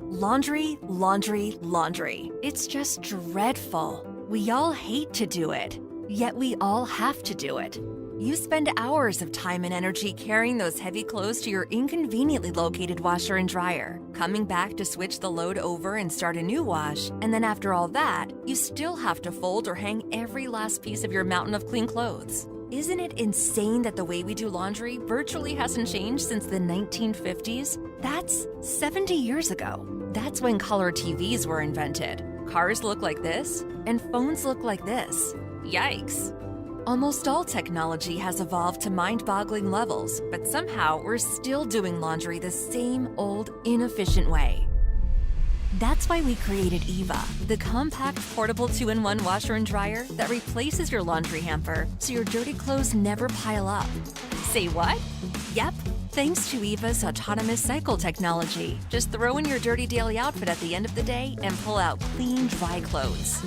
Laundry, laundry, laundry. It's just dreadful. We all hate to do it, yet we all have to do it. You spend hours of time and energy carrying those heavy clothes to your inconveniently located washer and dryer, coming back to switch the load over and start a new wash, and then after all that, you still have to fold or hang every last piece of your mountain of clean clothes. Isn't it insane that the way we do laundry virtually hasn't changed since the 1950s? That's 70 years ago. That's when color TVs were invented. Cars look like this, and phones look like this. Yikes. Almost all technology has evolved to mind-boggling levels, but somehow we're still doing laundry the same old, inefficient way. That's why we created Eeva, the compact, portable 2-in-1 washer and dryer that replaces your laundry hamper so your dirty clothes never pile up. Say what? Yep, thanks to Eeva's autonomous cycle technology. Just throw in your dirty daily outfit at the end of the day and pull out clean, dry clothes.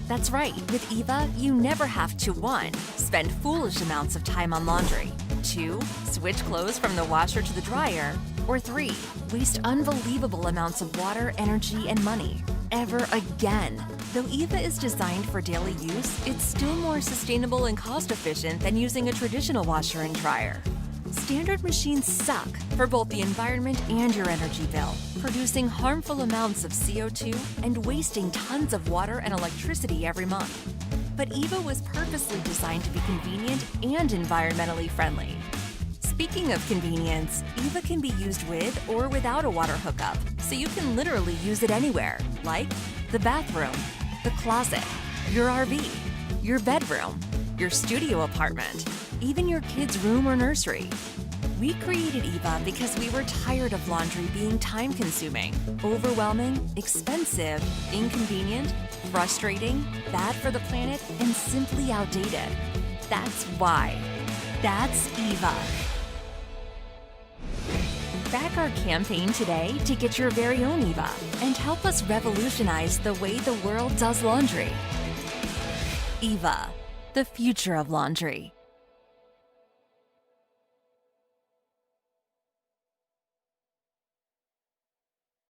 That's right, with Eeva, you never have to 1. Spend foolish amounts of time on laundry, 2. Switch clothes from the washer to the dryer, or 3. Waste unbelievable amounts of water, energy, and money. Ever again. Though Eeva is designed for daily use, it's still more sustainable and cost-efficient than using a traditional washer and dryer. Standard machines suck for both the environment and your energy bill, producing harmful amounts of CO2 and wasting tons of water and electricity every month. But Eeva was purposely designed to be convenient and environmentally friendly. Speaking of convenience, Eeva can be used with or without a water hookup, so you can literally use it anywhere, like the bathroom, the closet, your RV, your bedroom, your studio apartment, even your kid's room or nursery. We created Eeva because we were tired of laundry being time-consuming, overwhelming, expensive, inconvenient, frustrating, bad for the planet, and simply outdated. That's why. That's Eeva. Back our campaign today to get your very own Eeva and help us revolutionize the way the world does laundry. Eeva, the future of laundry.